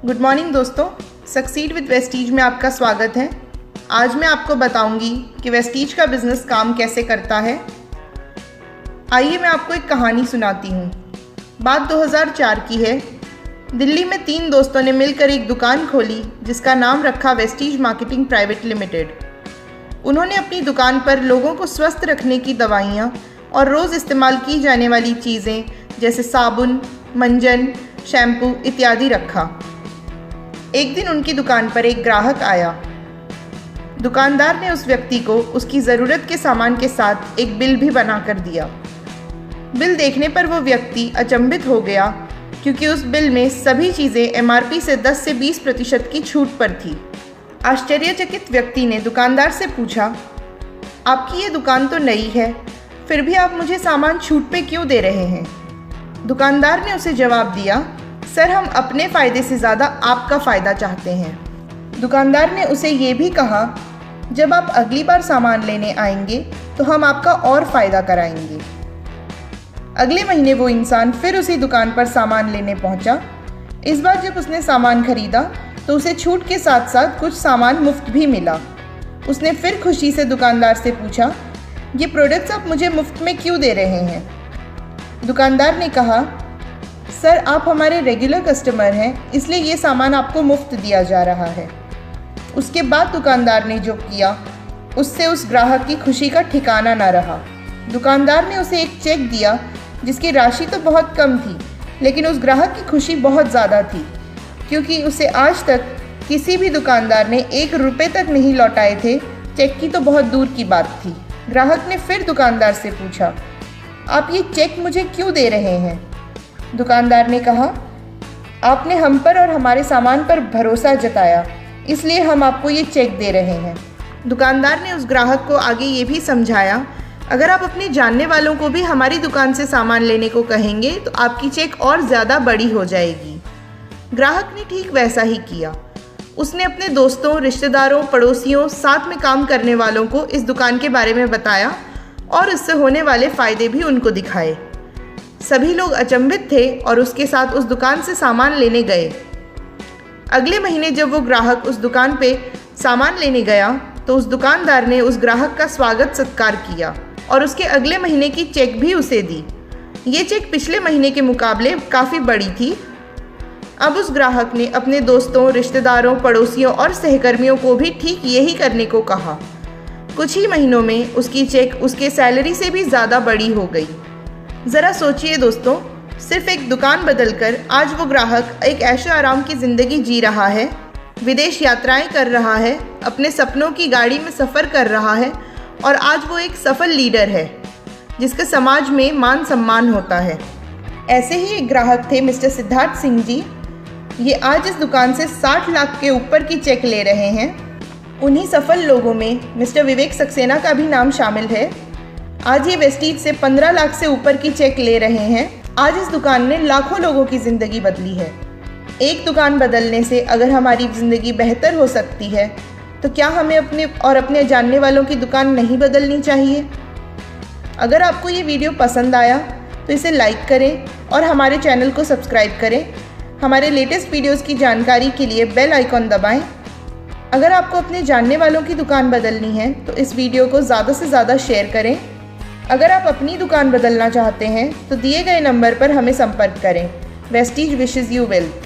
Good morning दोस्तों, succeed with Vestige में आपका स्वागत है। आज मैं आपको बताऊंगी कि वेस्टीज का बिजनेस काम कैसे करता है। आइए मैं आपको एक कहानी सुनाती हूँ। बात 2004 की है। दिल्ली में 3 दोस्तों ने मिलकर एक दुकान खोली जिसका नाम रखा वेस्टीज मार्केटिंग प्राइवेट लिमिटेड। उन्होंने अपनी दुकान पर लोगों को स्वस्थ रखने की दवाइयाँ और रोज़ इस्तेमाल की जाने वाली चीज़ें जैसे साबुन, मंजन, शैम्पू इत्यादि रखा। एक दिन उनकी दुकान पर एक ग्राहक आया। दुकानदार ने उस व्यक्ति को उसकी ज़रूरत के सामान के साथ एक बिल भी बना कर दिया। बिल देखने पर वो व्यक्ति अचंभित हो गया क्योंकि उस बिल में सभी चीज़ें MRP से 10 से 20% की छूट पर थी। आश्चर्यचकित व्यक्ति ने दुकानदार से पूछा, आपकी ये दुकान तो नई है, फिर भी आप मुझे सामान छूट पे क्यों दे रहे हैं? दुकानदार ने उसे जवाब दिया, सर हम अपने फ़ायदे से ज़्यादा आपका फ़ायदा चाहते हैं। दुकानदार ने उसे ये भी कहा, जब आप अगली बार सामान लेने आएंगे तो हम आपका और फ़ायदा कराएंगे। अगले महीने वो इंसान फिर उसी दुकान पर सामान लेने पहुंचा। इस बार जब उसने सामान खरीदा तो उसे छूट के साथ साथ कुछ सामान मुफ्त भी मिला। उसने फिर खुशी से दुकानदार से पूछा, ये प्रोडक्ट्स आप मुझे मुफ्त में क्यों दे रहे हैं? दुकानदार ने कहा, सर आप हमारे रेगुलर कस्टमर हैं, इसलिए ये सामान आपको मुफ्त दिया जा रहा है। उसके बाद दुकानदार ने जो किया उससे उस ग्राहक की खुशी का ठिकाना न रहा। दुकानदार ने उसे एक चेक दिया जिसकी राशि तो बहुत कम थी, लेकिन उस ग्राहक की खुशी बहुत ज़्यादा थी क्योंकि उसे आज तक किसी भी दुकानदार ने 1 रुपये तक नहीं लौटाए थे। चेक की तो बहुत दूर की बात थी। ग्राहक ने फिर दुकानदार से पूछा, आप ये चेक मुझे क्यों दे रहे हैं? दुकानदार ने कहा, आपने हम पर और हमारे सामान पर भरोसा जताया, इसलिए हम आपको ये चेक दे रहे हैं। दुकानदार ने उस ग्राहक को आगे ये भी समझाया, अगर आप अपने जानने वालों को भी हमारी दुकान से सामान लेने को कहेंगे तो आपकी चेक और ज़्यादा बड़ी हो जाएगी। ग्राहक ने ठीक वैसा ही किया। उसने अपने दोस्तों, रिश्तेदारों, पड़ोसियों, साथ में काम करने वालों को इस दुकान के बारे में बताया और इससे होने वाले फ़ायदे भी उनको दिखाए। सभी लोग अचंभित थे और उसके साथ उस दुकान से सामान लेने गए। अगले महीने जब वो ग्राहक उस दुकान पे सामान लेने गया तो उस दुकानदार ने उस ग्राहक का स्वागत सत्कार किया और उसके अगले महीने की चेक भी उसे दी। ये चेक पिछले महीने के मुकाबले काफ़ी बड़ी थी। अब उस ग्राहक ने अपने दोस्तों, रिश्तेदारों, पड़ोसियों और सहकर्मियों को भी ठीक यही करने को कहा। कुछ ही महीनों में उसकी चेक उसके सैलरी से भी ज़्यादा बड़ी हो गई। ज़रा सोचिए दोस्तों, सिर्फ एक दुकान बदलकर आज वो ग्राहक एक ऐशो आराम की ज़िंदगी जी रहा है, विदेश यात्राएं कर रहा है, अपने सपनों की गाड़ी में सफ़र कर रहा है और आज वो एक सफल लीडर है जिसका समाज में मान सम्मान होता है। ऐसे ही एक ग्राहक थे मिस्टर सिद्धार्थ सिंह जी। ये आज इस दुकान से 60 लाख के ऊपर की चेक ले रहे हैं। उन्हीं सफल लोगों में मिस्टर विवेक सक्सेना का भी नाम शामिल है। आज ये वेस्टीज से 15 लाख से ऊपर की चेक ले रहे हैं। आज इस दुकान ने लाखों लोगों की ज़िंदगी बदली है। एक दुकान बदलने से अगर हमारी ज़िंदगी बेहतर हो सकती है तो क्या हमें अपने जानने वालों की दुकान नहीं बदलनी चाहिए? अगर आपको ये वीडियो पसंद आया तो इसे लाइक करें और हमारे चैनल को सब्सक्राइब करें। हमारे लेटेस्ट वीडियोज़ की जानकारी के लिए बेल आइकॉन दबाएँ। अगर आपको अपने जानने वालों की दुकान बदलनी है तो इस वीडियो को ज़्यादा से ज़्यादा शेयर करें। अगर आप अपनी दुकान बदलना चाहते हैं तो दिए गए नंबर पर हमें संपर्क करें। Vestige wishes you wealth.